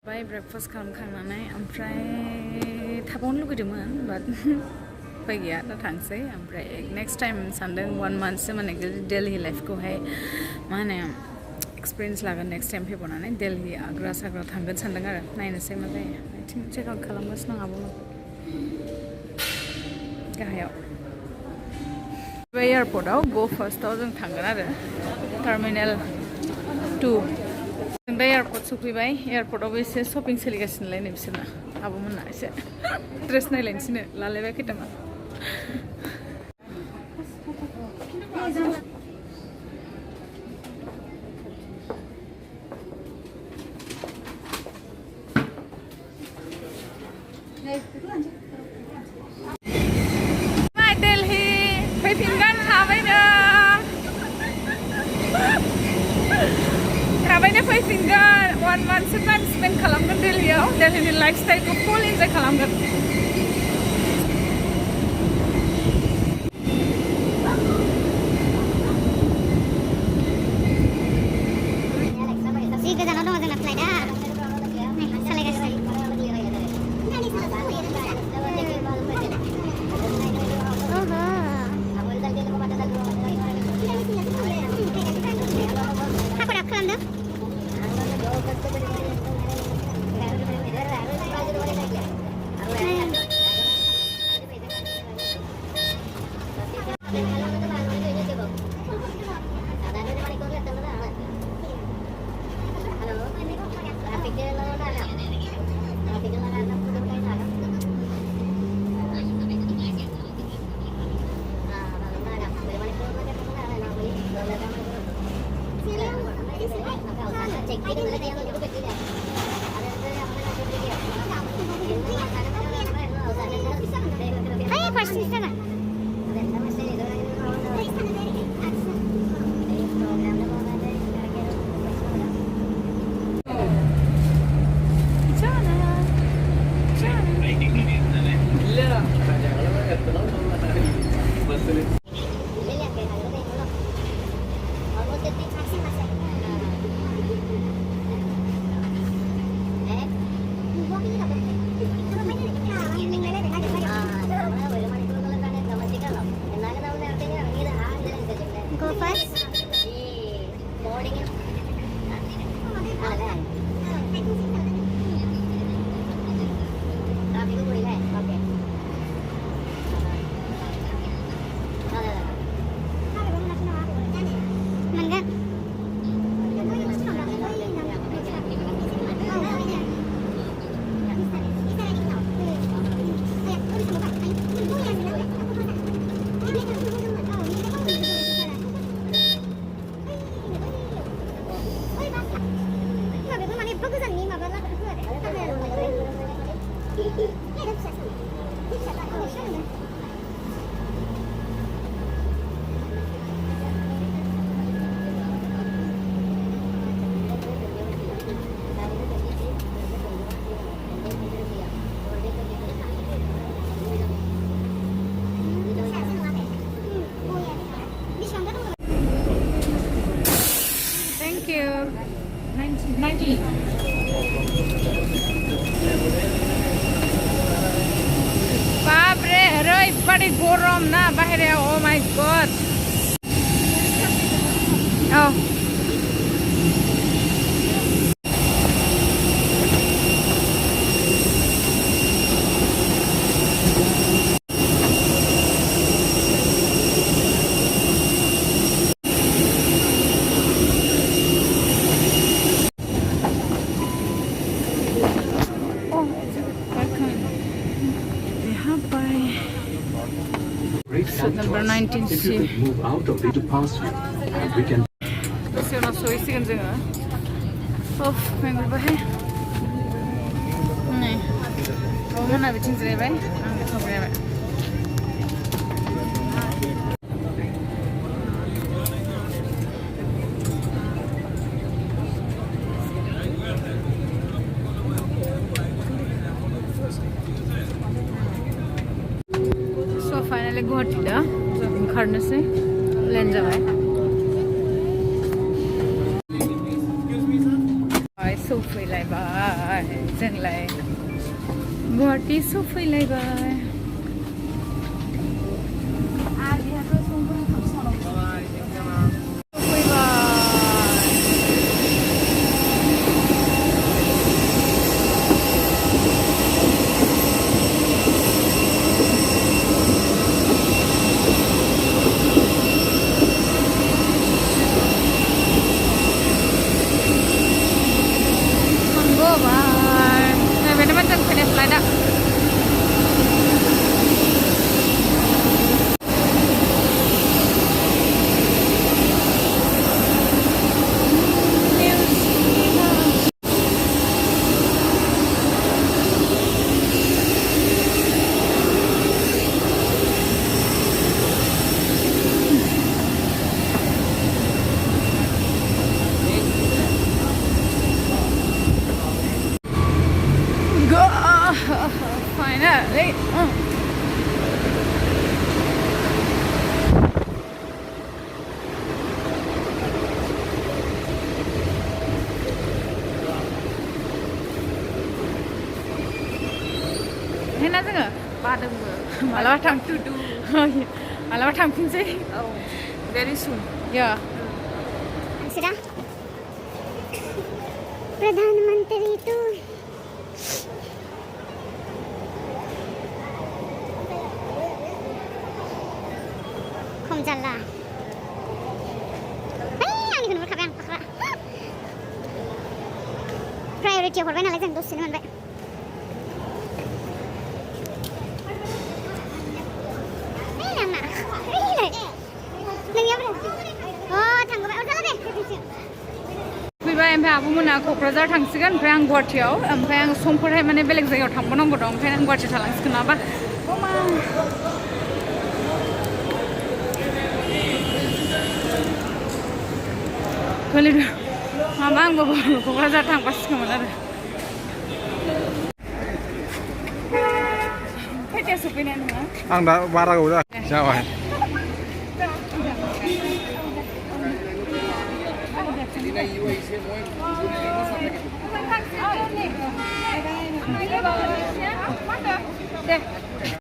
Bye breakfast खालामखांनानै ओमफ्राय थाबावनो लुगैदोंमोन बाट उफाय गैया दा थांसै ओमफ्राय नेक्स्ट टाइम सानदों 1 monthसो माने दिल्ली लाइफखौहाय मा होनो एक्सपिरियेन्स लागोन नेक्स्ट टाइम फैबावनानै दिल्ली आग्रा साग्रा थांगोन सानदों आरो नायनोसै मा जायो आथिं चेक आउट खालामगासिनो आं आब'नाव गाहायाव बे एयारपर्टआव गो फार्स्टआव जों थांगोन आरो टार्मिनेल 2 जों दा एयारपर्ट सफैबाय एयारपर्टआवबो एसे शपिं सोलिगासिनोलाय नै बिसोरना आब'मोनना एसे ड्रेस नायलायनोसैनो लालायबाय खैथामान दिल्ली फैफिनगोन थाबैनो फैफिनगोन 1 monthसो टाइम स्पेन्ड खालामगोन दिल्लीयाव दिल्लीनि लाइफ स्टाइलखौ फुल इन्जय खालामगोन बापरे ओरैबादि गरम ना बाहेरायाव अ माय गड औ Number 19C. Move out of it to pass you, and we can. This is not so easy, can you? Oh, I'm going to buy. No, I'm going to be changing it. I'm going to buy. So finally got it. ओंखारनोसै लेन जाबाय सौफैलायबाय जोंलाय Guwahati सफैलायबाय finally Hena जोङो Badwng मालाबा थां to do मालाबा थांफिनसै very soon. या सिरा प्रधानमंत्री तो खम जाला आंनि खोनो खाबाय आं फाखरा प्रायोरिटी हरबाय नालाय जों दसेनो मोनबाय नामा नोंनियाव थांगोबाय जाला दे फैबाय ओमफ्राय आब'मोना क'क्राझार थांसिगोन ओमफ्राय आं गुवाहाटियाव ओमफ्राय आं समफोरहाय माने बेलेग जायगायाव थांबावनांगौ दं ओंखायनो आं गुवाहाटियाव थालांसिगोन नङाबा गोलैदों माबा आंबो क'क्राझार थांबासिगौमोन आरो खैथायाव सफैनाय नोङो आं दा बारा गोबाव जाबाय दे